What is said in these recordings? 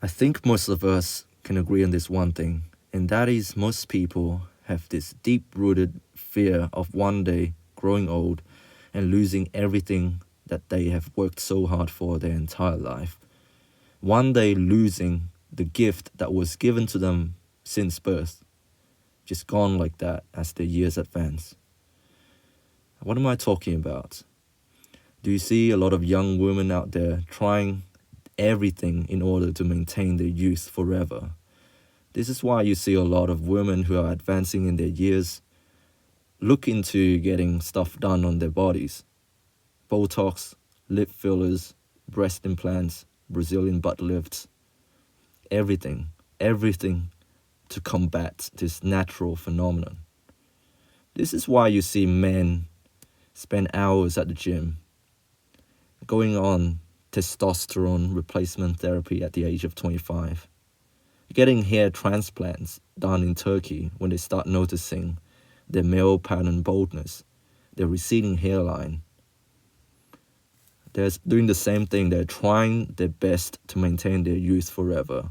I think most of us can agree on this one thing, and that is most people have this deep rooted fear of one day growing old and losing everything that they have worked so hard for their entire life. One day losing the gift that was given to them since birth, just gone like that as the years advance. What am I talking about? Do you see a lot of young women out there trying everything in order to maintain their youth forever? This is why you see a lot of women who are advancing in their years look into getting stuff done on their bodies. Botox, lip fillers, breast implants, Brazilian butt lifts, everything to combat this natural phenomenon. This is why you see men spend hours at the gym, going on testosterone replacement therapy at the age of 25, getting hair transplants done in Turkey when they start noticing their male pattern baldness, their receding hairline. They're doing the same thing. They're trying their best to maintain their youth forever.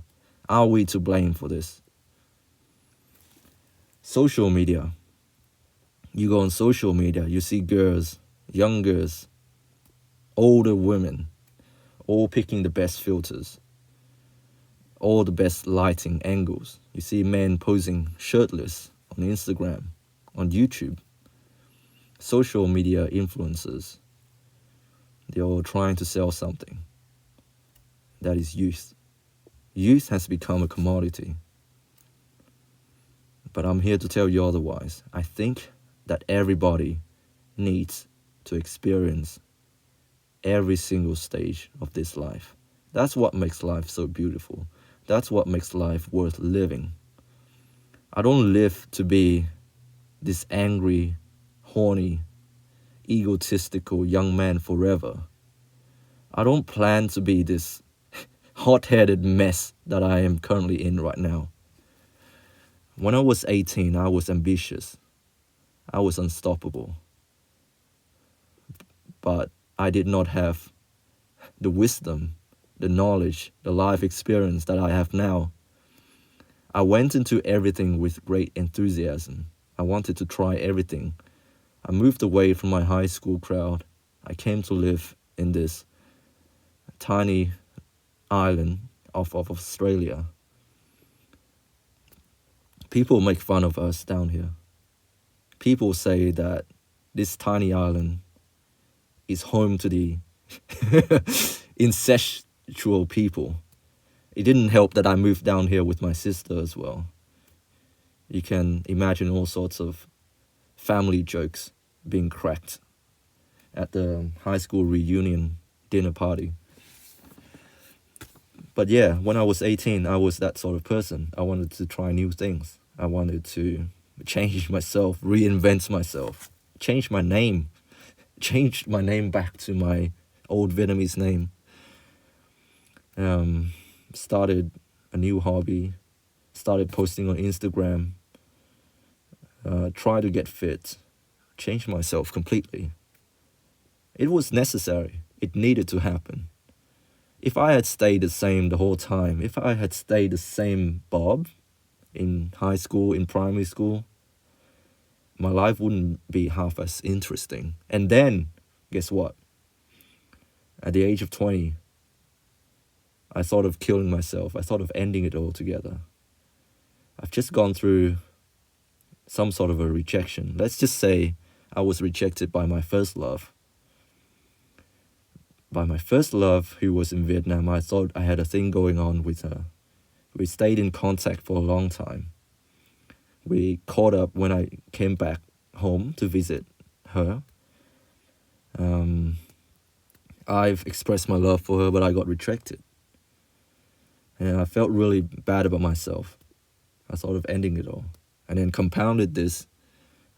Are we to blame for this? Social media. You go on social media, you see girls, young girls, older women, all picking the best filters, all the best lighting angles. You see men posing shirtless on Instagram, on YouTube. Social media influencers, they're all trying to sell something. That is youth. Youth has become a commodity. But I'm here to tell you otherwise. I think that everybody needs to experience every single stage of this life. That's what makes life so beautiful. That's what makes life worth living. I don't live to be this angry, horny, egotistical young man forever. I don't plan to be this hot-headed mess that I am currently in right now. When I was 18, I was ambitious. I was unstoppable. But I did not have the wisdom, the knowledge, the life experience that I have now. I went into everything with great enthusiasm. I wanted to try everything. I moved away from my high school crowd. I came to live in this tiny island of Australia. People make fun of us down here. People say that this tiny island is home to the incestual people. It didn't help that I moved down here with my sister as well. You can imagine all sorts of family jokes being cracked at the high school reunion dinner party. But yeah, when I was 18, I was that sort of person. I wanted to try new things. I wanted to change myself, reinvent myself, change my name, changed my name back to my old Vietnamese name. Started a new hobby, started posting on Instagram, tried to get fit, changed myself completely. It was necessary. It needed to happen. If I had stayed the same the whole time, if I had stayed the same Bob in high school, in primary school, my life wouldn't be half as interesting. And then, guess what? At the age of 20, I thought of killing myself. I thought of ending it all together. I've just gone through some sort of a rejection. Let's just say I was rejected by my first love. By my first love, who was in Vietnam, I thought I had a thing going on with her. We stayed in contact for a long time. We caught up when I came back home to visit her. I've expressed my love for her, but I got rejected. And I felt really bad about myself. I thought of ending it all. And then compounded this,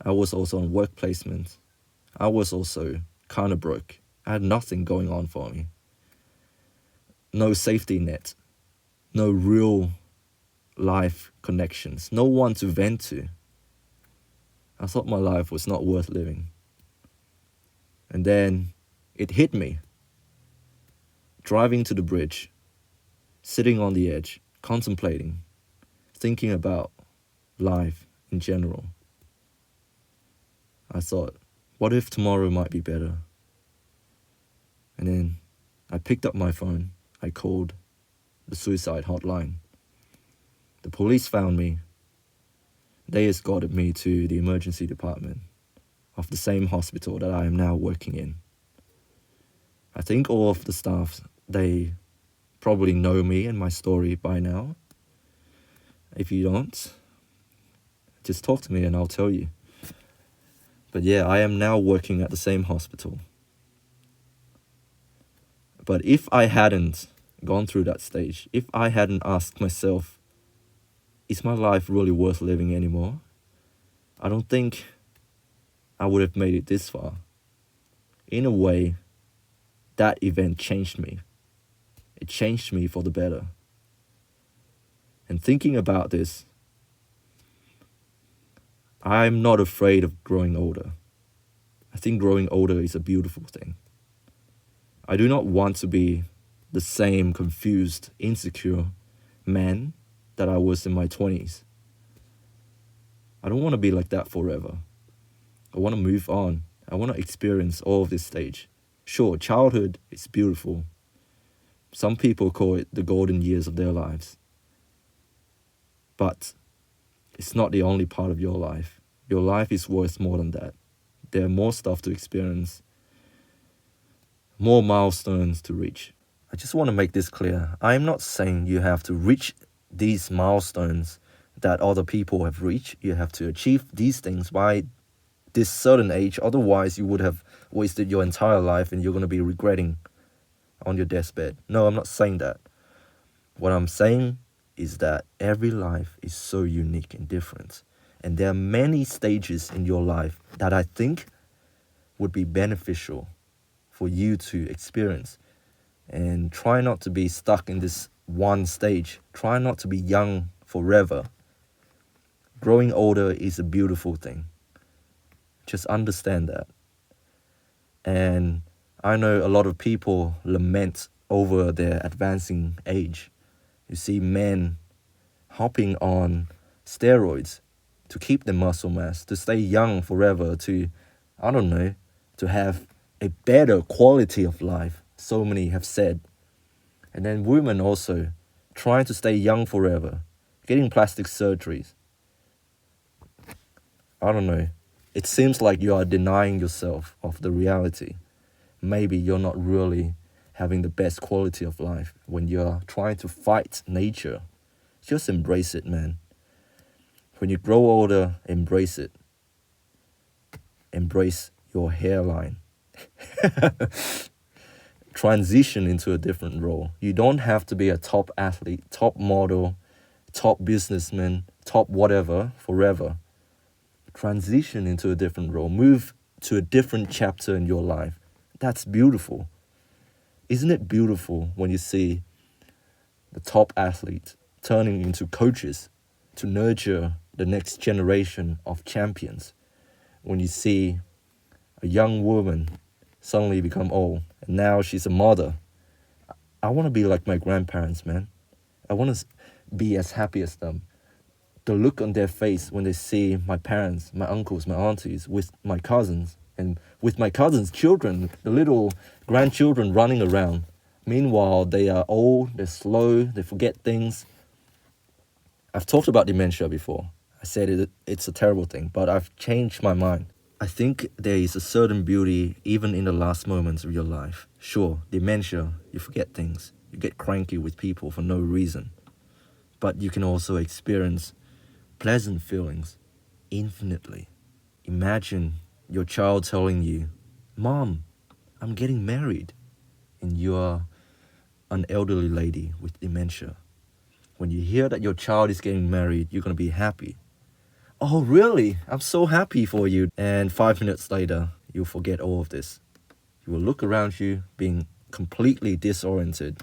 I was also on work placement. I was also kind of broke. I had nothing going on for me. No safety net. No real life connections. No one to vent to. I thought my life was not worth living. And then it hit me. Driving to the bridge, sitting on the edge, contemplating, thinking about life in general. I thought, what if tomorrow might be better? And then I picked up my phone. I called the suicide hotline. The police found me. They escorted me to the emergency department of the same hospital that I am now working in. I think all of the staff, they probably know me and my story by now. If you don't, just talk to me and I'll tell you. But yeah, I am now working at the same hospital. But if I hadn't gone through that stage, if I hadn't asked myself, is my life really worth living anymore? I don't think I would have made it this far. In a way, that event changed me. It changed me for the better. And thinking about this, I'm not afraid of growing older. I think growing older is a beautiful thing. I do not want to be the same confused, insecure man that I was in my 20s. I don't want to be like that forever. I want to move on. I want to experience all of this stage. Sure, childhood is beautiful. Some people call it the golden years of their lives. But it's not the only part of your life. Your life is worth more than that. There are more stuff to experience, more milestones to reach. I just want to make this clear. I'm not saying you have to reach these milestones that other people have reached. You have to achieve these things by this certain age. Otherwise, you would have wasted your entire life and you're going to be regretting on your deathbed. No, I'm not saying that. What I'm saying is that every life is so unique and different. And there are many stages in your life that I think would be beneficial for you to experience. And try not to be stuck in this one stage. Try not to be young forever. Growing older is a beautiful thing. Just understand that. And I know a lot of people lament over their advancing age. You see men hopping on steroids to keep their muscle mass, to stay young forever, to have a better quality of life, so many have said. And then women also trying to stay young forever, getting plastic surgeries. It seems like you are denying yourself of the reality. Maybe you're not really having the best quality of life when you're trying to fight nature. Just embrace it, man. When you grow older, embrace it. Embrace your hairline. Transition into a different role. You don't have to be a top athlete, top model, top businessman, top whatever forever. Transition into a different role. Move to a different chapter in your life. That's beautiful. Isn't it beautiful when you see the top athletes turning into coaches to nurture the next generation of champions? When you see a young woman suddenly become old and now she's a mother. I want to be like my grandparents, man. I want to be as happy as them. The look on their face when they see my parents, my uncles, my aunties, with my cousins, and with my cousins' children, the little grandchildren running around. Meanwhile, they are old, they're slow, they forget things. I've talked about dementia before. I said it's a terrible thing, but I've changed my mind. I think there is a certain beauty even in the last moments of your life. Sure, dementia, you forget things. You get cranky with people for no reason. But you can also experience pleasant feelings infinitely. Imagine your child telling you, "Mom, I'm getting married," and you're an elderly lady with dementia. When you hear that your child is getting married, you're going to be happy. "Oh, really? I'm so happy for you." And 5 minutes later, you'll forget all of this. You will look around you being completely disoriented,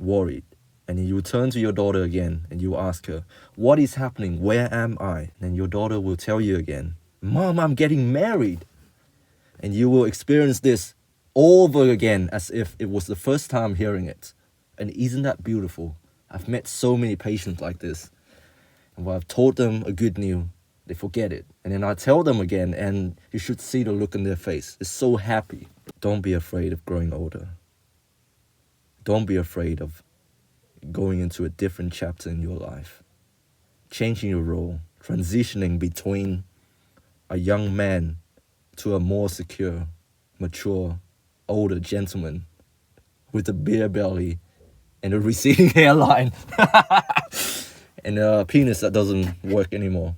worried. And then you will turn to your daughter again and you will ask her, "What is happening? Where am I?" And your daughter will tell you again, "Mom, I'm getting married." And you will experience this over again as if it was the first time hearing it. And isn't that beautiful? I've met so many patients like this. And when I've told them a good news, they forget it. And then I tell them again, and you should see the look on their face. It's so happy. Don't be afraid of growing older. Don't be afraid of going into a different chapter in your life. Changing your role, transitioning between a young man to a more secure, mature, older gentleman with a beer belly and a receding hairline and a penis that doesn't work anymore.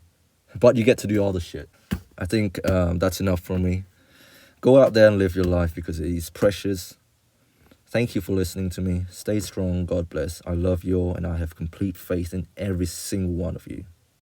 But you get to do all the shit. I think that's enough from me. Go out there and live your life because it is precious. Thank you for listening to me. Stay strong. God bless. I love you all, and I have complete faith in every single one of you.